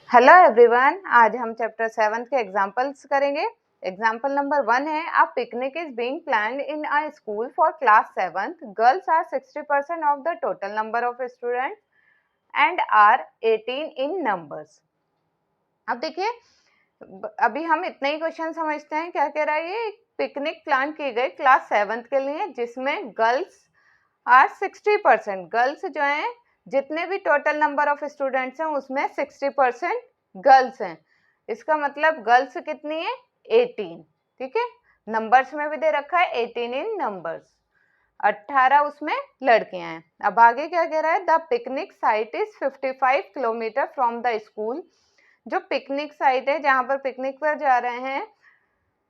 Hello everyone, आज हम chapter 7 के एग्जांपल्स करेंगे। एग्जांपल नंबर 1 है, a picnic is being planned in a school for class 7th। Girls are 60% of the total number of students and are 18 in numbers. अब देखिए, अभी हम इतने ही क्वेश्चन समझते हैं। क्या कह रहा है ये? पिकनिक प्लान की गई क्लास 7th के लिए, जिसमें गर्ल्स आर 60%। गर्ल्स जो हैं, जितने भी टोटल नंबर ऑफ स्टूडेंट्स हैं उसमें 60% गर्ल्स हैं। इसका मतलब गर्ल्स कितनी है? 18। ठीक है, नंबर्स में भी दे रखा है 18 इन नंबर्स। 18 उसमें लड़कियां हैं। अब आगे क्या कह रहा है? The picnic site is 55 kilometre from the school. जो पिकनिक साइट है, जहां पर पिकनिक पर जा रहे हैं,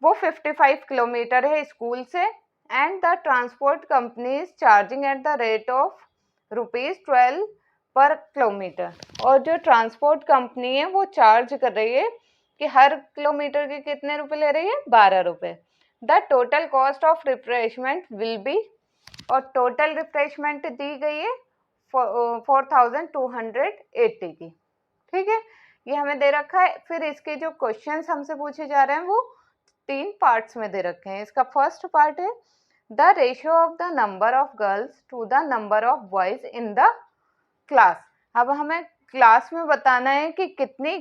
वो 55 किलोमीटर है स्कूल से। And the transport company is charging at the rate of ₹12 पर किलोमीटर। और जो ट्रांसपोर्ट कंपनी है वो चार्ज कर रही है कि हर किलोमीटर के कितने रुपए ले रही है? 12 रुपए। The total cost of refreshment will be, और टोटल रिफ्रेशमेंट दी गई है 4280 की। ठीक है, ये हमें दे रखा है। फिर इसके जो क्वेश्चंस हमसे पूछे जा रहे हैं वो 3 पार्ट्स में दे रखे हैं। इसका फर्स्ट पार्ट है the ratio of the number of girls to the number of boys in the class. अब हमें क्लास में बताना है कि कितनी,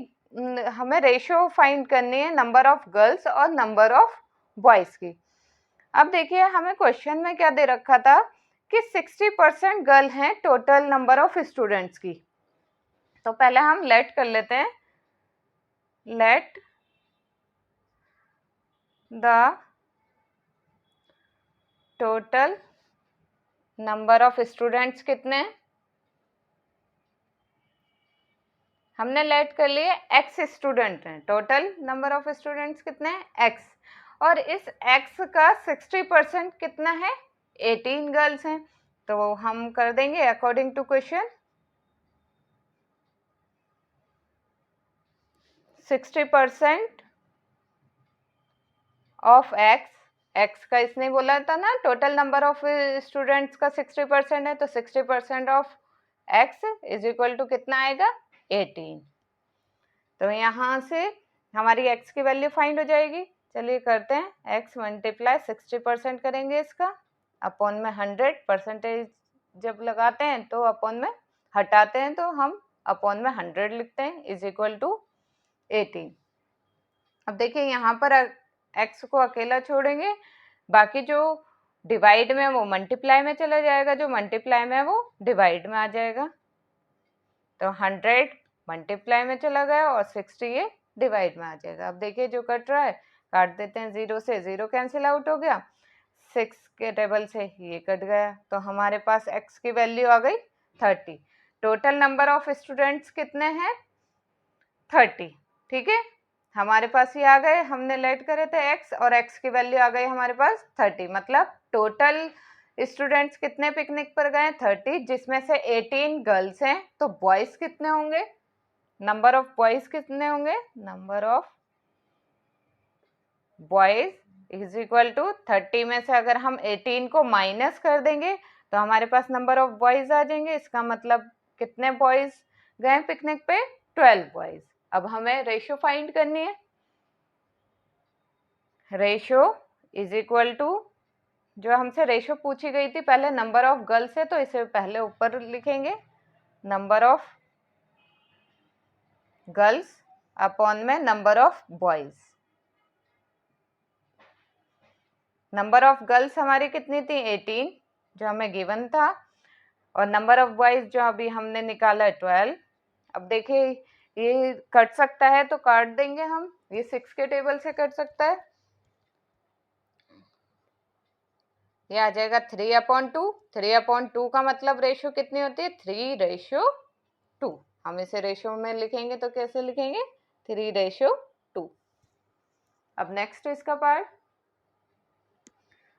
हमें रेशियो फाइंड करनी है नंबर ऑफ गर्ल्स और नंबर ऑफ बॉयज की। अब देखिए, हमें क्वेश्चन में क्या दे रखा था कि 60% गर्ल हैं टोटल नंबर ऑफ स्टूडेंट्स की। तो पहले हम लेट कर लेते हैं। Let the total number of students कितने हैं? हमने लेट कर लिए एक्स स्टूडेंट हैं। टोटल नंबर ऑफ स्टूडेंट्स कितने हैं? एक्स। और इस एक्स का 60% कितना है? 18 गर्ल्स हैं। तो हम कर देंगे according to question. 60% of X, X का इसने बोला था ना, टोटल नंबर ऑफ स्टूडेंट्स का 60% है, तो 60% of X is equal to कितना आएगा? 18। तो यहाँ से हमारी x की वैल्यू फाइंड हो जाएगी। चलिए करते हैं। x मल्टीप्लाई 60% करेंगे इसका, अपॉन में 100%। जब लगाते हैं तो अपॉन में हटाते हैं तो हम अपॉन में 100 लिखते हैं, इज इक्वल टू 18। अब देखिए, यहाँ पर x को अकेला छोड़ेंगे, बाकी जो डिवाइड में वो मल्टीप्लाई में चला जाएगा, जो मल्टीप्लाई में वो डिवाइड में आ जाएगा। तो 100 मल्टीप्लाई में चला गया और 60 ये डिवाइड में आ जाएगा। अब देखिए, जो कट रहा है काट देते हैं, 0 से 0 कैंसिल आउट हो गया, 6 के टेबल से ये कट गया, तो हमारे पास x की वैल्यू आ गई 30। टोटल नंबर ऑफ स्टूडेंट्स कितने हैं? 30। ठीक है, हमारे पास ये आ गए, हमने लेट करे थे x, और x की वैल्यू आ गई हमारे पास 30। मतलब टोटल स्टूडेंट्स कितने पिकनिक पर गए? 30, जिसमें से 18 गर्ल्स हैं। तो बॉयज कितने होंगे? नंबर ऑफ बॉयज कितने होंगे? Number of boys is equal to 30 में से अगर हम 18 को माइनस कर देंगे तो हमारे पास नंबर ऑफ बॉयज आ जाएंगे। इसका मतलब कितने बॉयज गए पिकनिक पे? 12 बॉयज। अब हमें रेशियो फाइंड करनी है। रेशियो इज इक्वल टू, जो हमसे रेशियो पूछी गई थी, पहले नंबर ऑफ गर्ल्स है तो इसे पहले ऊपर लिखेंगे, नंबर ऑफ गर्ल्स अपॉन में number of boys. Number of girls हमारी कितनी थी? 18, जो हमें गिवन था, और नंबर ऑफ बॉयज जो अभी हमने निकाला 12। अब देखिए, ये कट सकता है तो काट देंगे हम, ये 6 के टेबल से कट सकता है, ये आ जाएगा 3/2। 3/2 का मतलब रेशियो कितनी होती है? 3:2। हम इसे रेशियो में लिखेंगे तो कैसे लिखेंगे? 3:2। अब नेक्स्ट इसका पार्ट।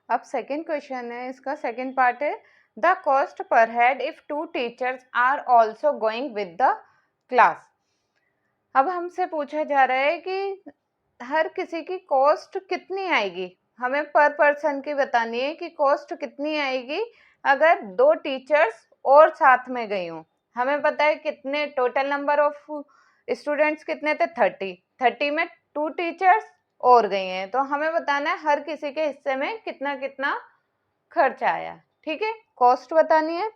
अब सेकेंड क्वेश्चन है, इसका सेकेंड पार्ट है the cost per head if 2 teachers are also going with the class. अब हमसे पूछा जा रहा है कि हर किसी की कॉस्ट कितनी आएगी। हमें पर पर्सन की बतानी है कि कॉस्ट कितनी आएगी अगर 2 टीचर्स और साथ में गई हों। हमें पता है कितने टोटल नंबर ऑफ स्टूडेंट्स कितने थे 30 में 2 टीचर्स और गई हैं, तो हमें बताना है हर किसी के हिस्से में कितना कितना खर्च आया। ठीक है, कॉस्ट बतानी है।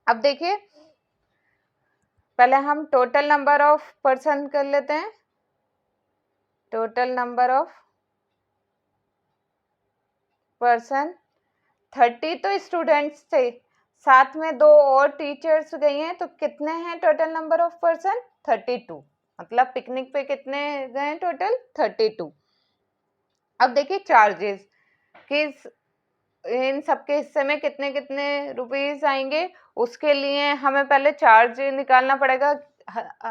अब देखिए पहले हम टोटल नंबर ऑफ पर्सन कर लेते हैं। टोटल नंबर ऑफ पर्सन 30 तो स्टूडेंट्स थे, साथ में 2 और टीचर्स गई हैं, तो कितने हैं टोटल नंबर ऑफ पर्सन 32। मतलब पिकनिक पे कितने गए टोटल 32। अब देखिए चार्जेस कि इन सबके हिस्से में कितने कितने रुपीस आएंगे, उसके लिए हमें पहले चार्ज निकालना पड़ेगा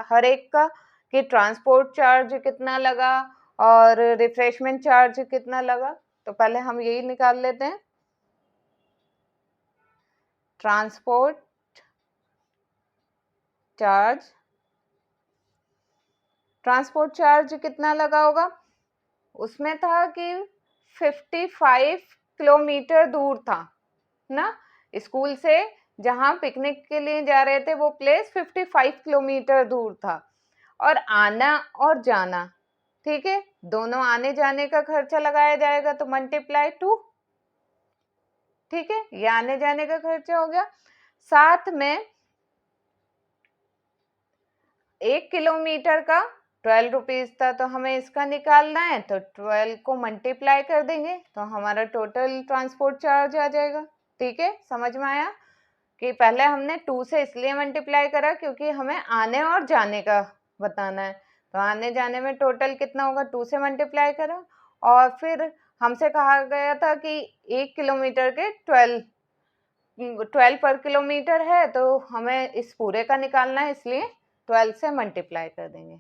हर एक का, कि ट्रांसपोर्ट चार्ज कितना लगा और रिफ्रेशमेंट चार्ज कितना लगा। तो पहले हम यही निकाल लेते हैं। ट्रांसपोर्ट चार्ज कितना लगा होगा, उसमें था कि 55 किलोमीटर दूर था ना, स्कूल से जहां पिकनिक के लिए जा रहे थे वो प्लेस 55 किलोमीटर दूर था, और आना और जाना, ठीक है, दोनों आने जाने का खर्चा लगाया जाएगा, तो मल्टीप्लाई 2। ठीक है, ये आने जाने का खर्चा हो गया। साथ में 1 किलोमीटर का 12 रुपीज था, तो हमें इसका निकालना है, तो 12 को मल्टीप्लाई कर देंगे तो हमारा टोटल ट्रांसपोर्ट चार्ज आ जाएगा। ठीक है, समझ में आया कि पहले हमने 2 से इसलिए मल्टीप्लाई करा क्योंकि हमें आने और जाने का बताना है, तो आने जाने में टोटल कितना होगा 2 से मल्टीप्लाई करा, और फिर हमसे कहा गया था कि 1 किलोमीटर के 12 पर किलोमीटर है, तो हमें इस पूरे का निकालना है, इसलिए 12 से मल्टीप्लाई कर देंगे।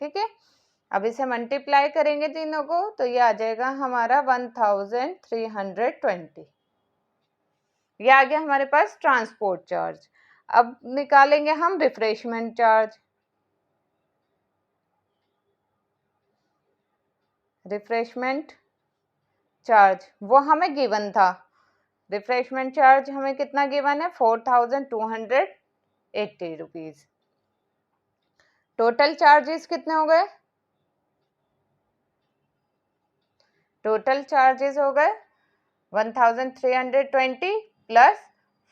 ठीक है, अब इसे मल्टीप्लाई करेंगे तीनों को, तो ये आ जाएगा हमारा 1320। ये आ गया हमारे पास ट्रांसपोर्ट चार्ज। अब निकालेंगे हम रिफ्रेशमेंट चार्ज। रिफ्रेशमेंट चार्ज वो हमें गिवन था, रिफ्रेशमेंट चार्ज हमें कितना गिवन है 4280 रुपीज। टोटल चार्जेस कितने हो गए, टोटल चार्जेस हो गए 1320 प्लस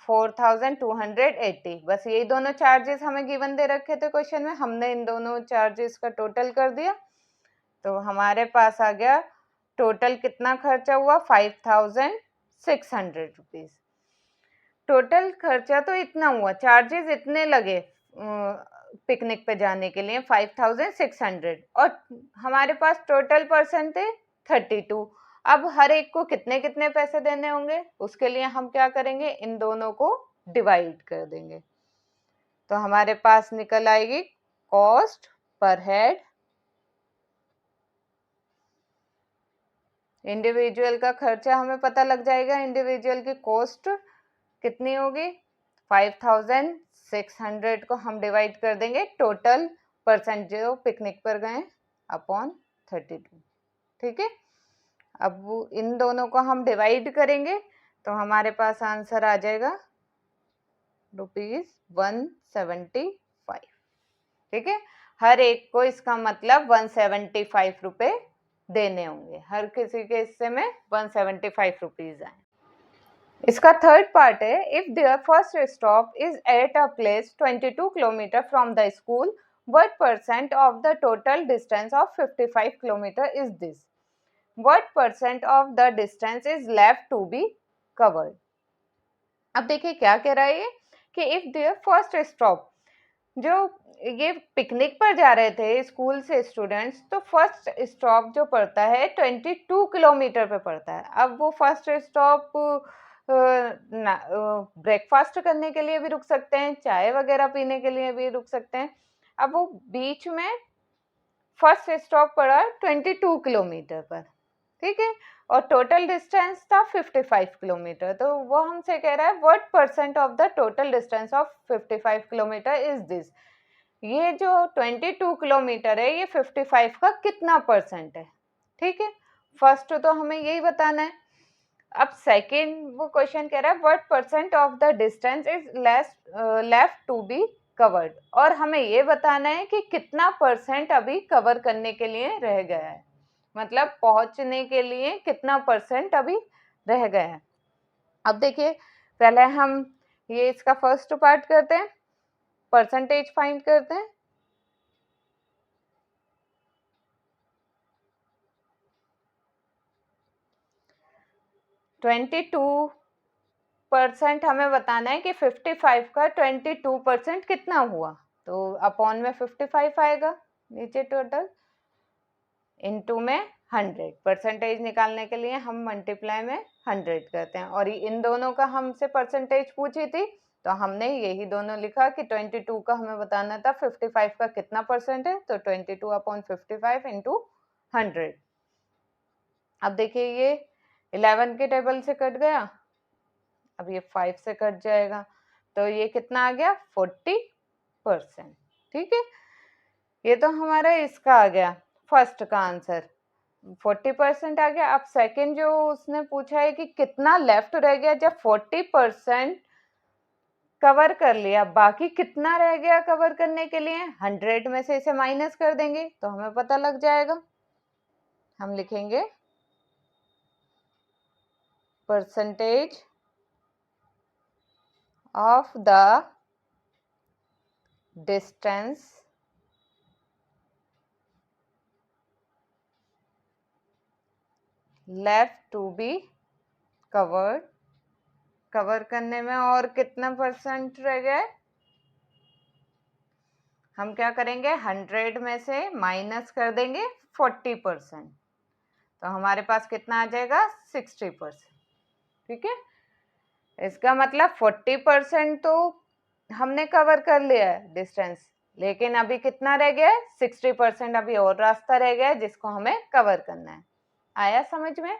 4280। बस यही दोनों चार्जेस हमें गिवन दे रखे थे क्वेश्चन में, हमने इन दोनों चार्जेस का टोटल कर दिया, तो हमारे पास आ गया टोटल कितना खर्चा हुआ 5600 रुपीज। टोटल खर्चा तो इतना हुआ, चार्जेस इतने लगे पिकनिक पे जाने के लिए 5600, और हमारे पास टोटल पर्सन थे 32। अब हर एक को कितने कितने पैसे देने होंगे, उसके लिए हम क्या करेंगे, इन दोनों को डिवाइड कर देंगे, तो हमारे पास निकल आएगी कॉस्ट पर हेड। इंडिविजुअल का खर्चा हमें पता लग जाएगा, इंडिविजुअल की कॉस्ट कितनी होगी 5600 को हम डिवाइड कर देंगे टोटल परसेंट जो पिकनिक पर गए अपॉन 32। ठीक है, अब इन दोनों को हम डिवाइड करेंगे तो हमारे पास आंसर आ जाएगा ₹175। ठीक है, हर एक को इसका मतलब 175 रुपए देने होंगे, हर किसी के हिस्से में 175 रुपीज आए। इसका थर्ड पार्ट है, if their first stop is at a place 22 kilometre from the school, what percent of the total distance of 55 kilometer is this? What percent of the distance is left to be covered? अब देखिए क्या कह रहा है ये कि if their first stop, जो ये पिकनिक पर जा रहे थे स्कूल से स्टूडेंट्स, तो फर्स्ट स्टॉप जो पड़ता है 22 किलोमीटर पे पड़ता है। अब वो फर्स्ट स्टॉप ब्रेकफास्ट करने के लिए भी रुक सकते हैं, चाय वगैरह पीने के लिए भी रुक सकते हैं। अब वो बीच में फर्स्ट स्टॉप पड़ा 22 किलोमीटर पर, ठीक है, और टोटल डिस्टेंस था 55 किलोमीटर, तो वो हमसे कह रहा है what percent of the total distance of 55 kilometre is this. ये जो 22 किलोमीटर है ये 55 का कितना परसेंट है। ठीक है, फर्स्ट तो हमें यही बताना है। अब सेकेंड वो क्वेश्चन कह रहा है what percent of the distance is left to be covered, और हमें ये बताना है कि कितना परसेंट अभी कवर करने के लिए रह गया है, मतलब पहुंचने के लिए कितना परसेंट अभी रह गया है। अब देखिए, पहले हम ये इसका फर्स्ट पार्ट करते हैं, परसेंटेज फाइंड करते हैं। %22 हमें बताना है कि 55 का 22% कितना हुआ, तो अपॉन में 55 आएगा, नीचे टोटल इनटू में 100। परसेंटेज निकालने के लिए हम मल्टीप्लाई में 100 करते हैं, और इन दोनों का हमसे परसेंटेज पूछी थी तो हमने यही दोनों लिखा कि 22 का हमें बताना था 55 का कितना परसेंट है, तो 22/55 इंटू 100। अब देखिए ये 11 के टेबल से कट गया, अब ये 5 से कट जाएगा, तो ये कितना आ गया 40%। ठीक है, ये तो हमारा इसका आ गया फर्स्ट का आंसर, 40% आ गया। अब सेकंड जो उसने पूछा है कि कितना लेफ्ट रह गया, जब 40% कवर कर लिया, बाकी कितना रह गया कवर करने के लिए, 100 में से इसे माइनस कर देंगे तो हमें पता लग जाएगा। हम लिखेंगे percentage of the distance left to be covered, cover करने में और कितना परसेंट रह गया है, हम क्या करेंगे 100 में से माइनस कर देंगे 40%, तो हमारे पास कितना आ जाएगा 60%। ठीक है, इसका मतलब 40% तो हमने कवर कर लिया है डिस्टेंस, लेकिन अभी कितना रह गया है 60%, अभी और रास्ता रह गया है जिसको हमें कवर करना है। आया समझ में?